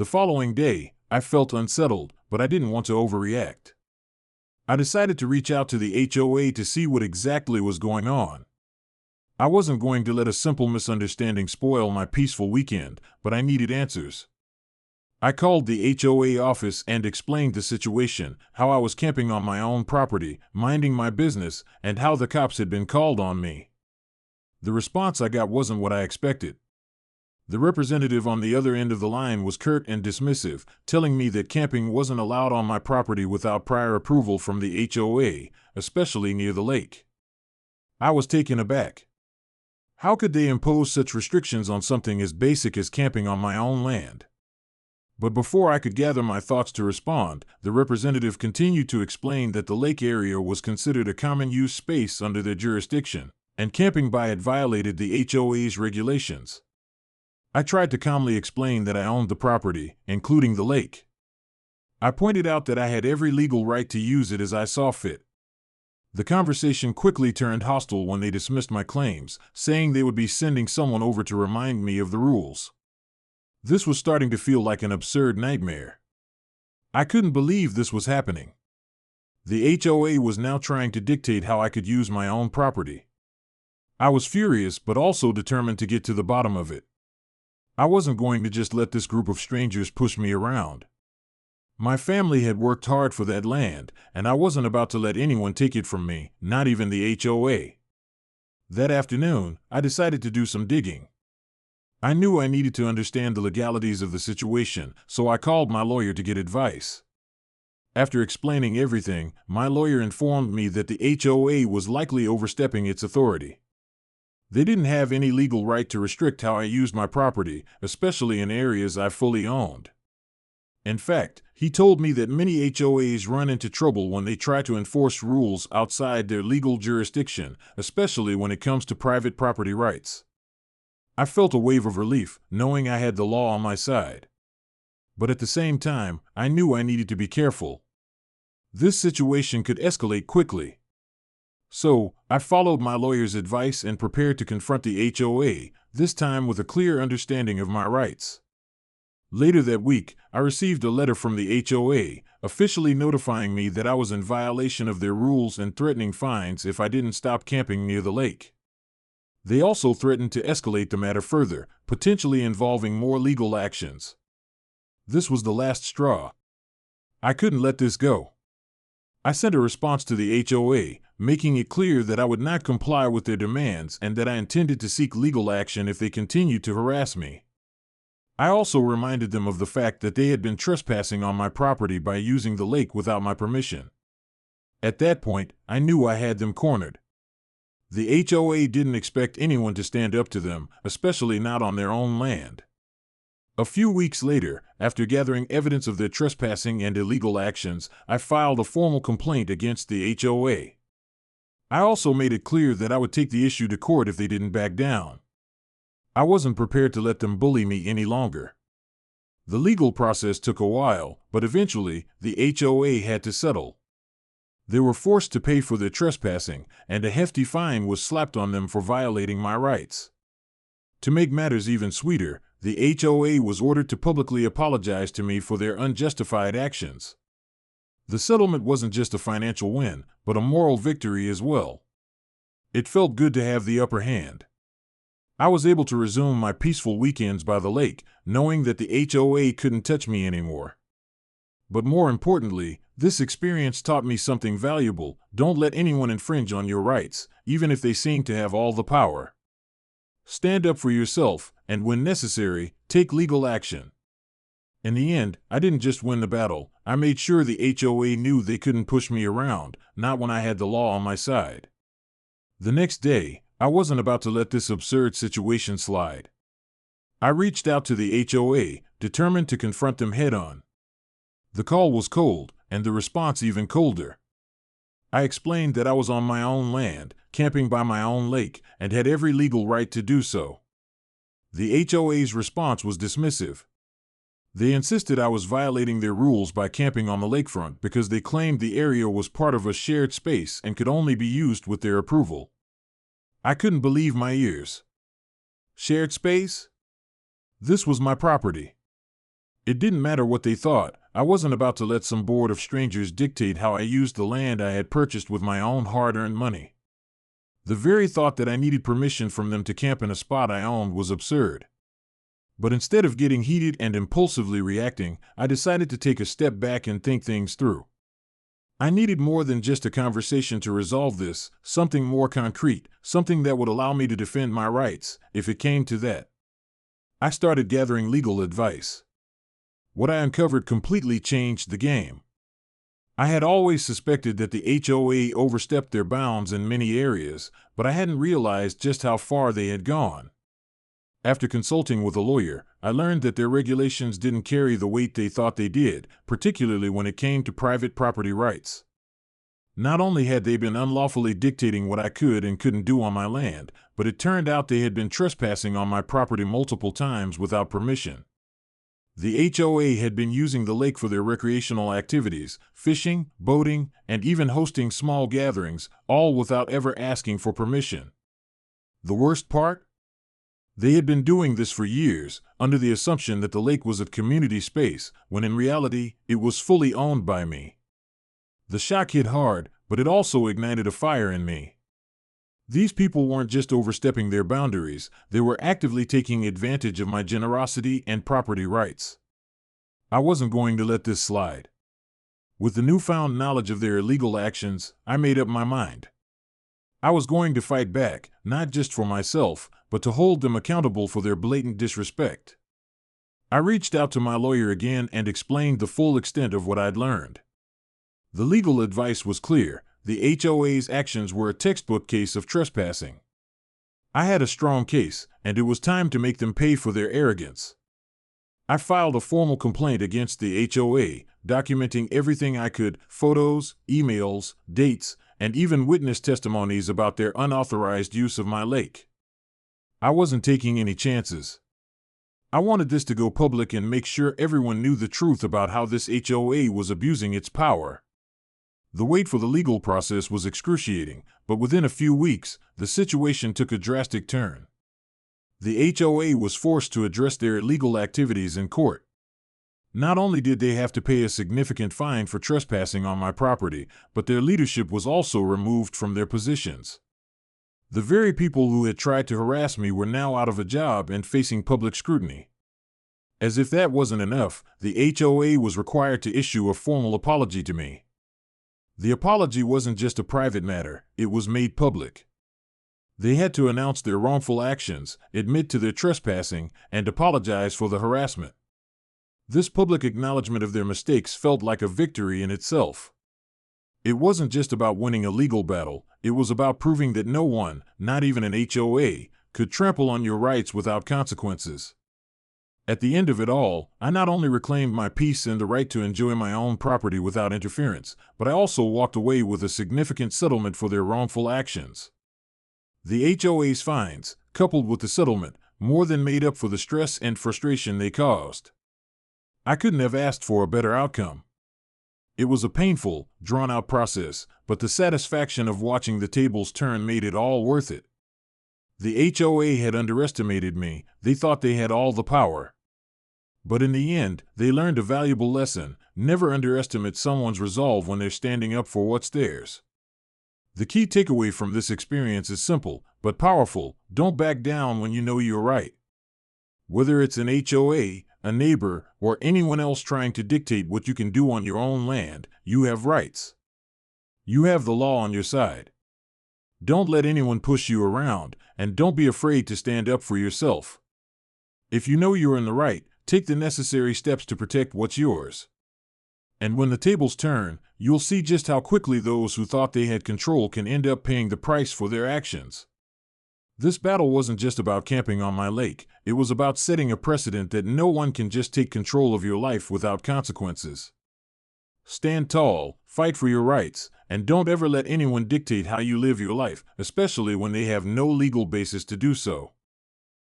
The following day, I felt unsettled, but I didn't want to overreact. I decided to reach out to the HOA to see what exactly was going on. I wasn't going to let a simple misunderstanding spoil my peaceful weekend, but I needed answers. I called the HOA office and explained the situation, how I was camping on my own property, minding my business, and how the cops had been called on me. The response I got wasn't what I expected. The representative on the other end of the line was curt and dismissive, telling me that camping wasn't allowed on my property without prior approval from the HOA, especially near the lake. I was taken aback. How could they impose such restrictions on something as basic as camping on my own land? But before I could gather my thoughts to respond, the representative continued to explain that the lake area was considered a common-use space under their jurisdiction, and camping by it violated the HOA's regulations. I tried to calmly explain that I owned the property, including the lake. I pointed out that I had every legal right to use it as I saw fit. The conversation quickly turned hostile when they dismissed my claims, saying they would be sending someone over to remind me of the rules. This was starting to feel like an absurd nightmare. I couldn't believe this was happening. The HOA was now trying to dictate how I could use my own property. I was furious but also determined to get to the bottom of it. I wasn't going to just let this group of strangers push me around. My family had worked hard for that land, and I wasn't about to let anyone take it from me, not even the HOA. That afternoon, I decided to do some digging. I knew I needed to understand the legalities of the situation, so I called my lawyer to get advice. After explaining everything, my lawyer informed me that the HOA was likely overstepping its authority. They didn't have any legal right to restrict how I used my property, especially in areas I fully owned. In fact, he told me that many HOAs run into trouble when they try to enforce rules outside their legal jurisdiction, especially when it comes to private property rights. I felt a wave of relief, knowing I had the law on my side. But at the same time, I knew I needed to be careful. This situation could escalate quickly. So, I followed my lawyer's advice and prepared to confront the HOA, this time with a clear understanding of my rights. Later that week, I received a letter from the HOA, officially notifying me that I was in violation of their rules and threatening fines if I didn't stop camping near the lake. They also threatened to escalate the matter further, potentially involving more legal actions. This was the last straw. I couldn't let this go. I sent a response to the HOA, making it clear that I would not comply with their demands and that I intended to seek legal action if they continued to harass me. I also reminded them of the fact that they had been trespassing on my property by using the lake without my permission. At that point, I knew I had them cornered. The HOA didn't expect anyone to stand up to them, especially not on their own land. A few weeks later, after gathering evidence of their trespassing and illegal actions, I filed a formal complaint against the HOA. I also made it clear that I would take the issue to court if they didn't back down. I wasn't prepared to let them bully me any longer. The legal process took a while, but eventually, the HOA had to settle. They were forced to pay for their trespassing, and a hefty fine was slapped on them for violating my rights. To make matters even sweeter, the HOA was ordered to publicly apologize to me for their unjustified actions. The settlement wasn't just a financial win, but a moral victory as well. It felt good to have the upper hand. I was able to resume my peaceful weekends by the lake, knowing that the HOA couldn't touch me anymore. But more importantly, this experience taught me something valuable. Don't let anyone infringe on your rights, even if they seem to have all the power. Stand up for yourself, and when necessary, take legal action. In the end, I didn't just win the battle, I made sure the HOA knew they couldn't push me around, not when I had the law on my side. The next day, I wasn't about to let this absurd situation slide. I reached out to the HOA, determined to confront them head-on. The call was cold, and the response even colder. I explained that I was on my own land, camping by my own lake, and had every legal right to do so. The HOA's response was dismissive. They insisted I was violating their rules by camping on the lakefront because they claimed the area was part of a shared space and could only be used with their approval. I couldn't believe my ears. Shared space? This was my property. It didn't matter what they thought. I wasn't about to let some board of strangers dictate how I used the land I had purchased with my own hard-earned money. The very thought that I needed permission from them to camp in a spot I owned was absurd. But instead of getting heated and impulsively reacting, I decided to take a step back and think things through. I needed more than just a conversation to resolve this, something more concrete, something that would allow me to defend my rights, if it came to that. I started gathering legal advice. What I uncovered completely changed the game. I had always suspected that the HOA overstepped their bounds in many areas, but I hadn't realized just how far they had gone. After consulting with a lawyer, I learned that their regulations didn't carry the weight they thought they did, particularly when it came to private property rights. Not only had they been unlawfully dictating what I could and couldn't do on my land, but it turned out they had been trespassing on my property multiple times without permission. The HOA had been using the lake for their recreational activities, fishing, boating, and even hosting small gatherings, all without ever asking for permission. The worst part? They had been doing this for years, under the assumption that the lake was a community space, when in reality, it was fully owned by me. The shock hit hard, but it also ignited a fire in me. These people weren't just overstepping their boundaries, they were actively taking advantage of my generosity and property rights. I wasn't going to let this slide. With the newfound knowledge of their illegal actions, I made up my mind. I was going to fight back, not just for myself, but to hold them accountable for their blatant disrespect. I reached out to my lawyer again and explained the full extent of what I'd learned. The legal advice was clear. The HOA's actions were a textbook case of trespassing. I had a strong case, and it was time to make them pay for their arrogance. I filed a formal complaint against the HOA, documenting everything I could: photos, emails, dates, and even witness testimonies about their unauthorized use of my lake. I wasn't taking any chances. I wanted this to go public and make sure everyone knew the truth about how this HOA was abusing its power. The wait for the legal process was excruciating, but within a few weeks, the situation took a drastic turn. The HOA was forced to address their illegal activities in court. Not only did they have to pay a significant fine for trespassing on my property, but their leadership was also removed from their positions. The very people who had tried to harass me were now out of a job and facing public scrutiny. As if that wasn't enough, the HOA was required to issue a formal apology to me. The apology wasn't just a private matter, it was made public. They had to announce their wrongful actions, admit to their trespassing, and apologize for the harassment. This public acknowledgement of their mistakes felt like a victory in itself. It wasn't just about winning a legal battle, it was about proving that no one, not even an HOA, could trample on your rights without consequences. At the end of it all, I not only reclaimed my peace and the right to enjoy my own property without interference, but I also walked away with a significant settlement for their wrongful actions. The HOA's fines, coupled with the settlement, more than made up for the stress and frustration they caused. I couldn't have asked for a better outcome. It was a painful, drawn-out process, but the satisfaction of watching the tables turn made it all worth it. The HOA had underestimated me. They thought they had all the power. But in the end, they learned a valuable lesson: never underestimate someone's resolve when they're standing up for what's theirs. The key takeaway from this experience is simple, but powerful: don't back down when you know you're right. Whether it's an HOA, a neighbor, or anyone else trying to dictate what you can do on your own land, you have rights. You have the law on your side. Don't let anyone push you around, and don't be afraid to stand up for yourself. If you know you're in the right, take the necessary steps to protect what's yours. And when the tables turn, you'll see just how quickly those who thought they had control can end up paying the price for their actions. This battle wasn't just about camping on my lake, it was about setting a precedent that no one can just take control of your life without consequences. Stand tall, fight for your rights, and don't ever let anyone dictate how you live your life, especially when they have no legal basis to do so.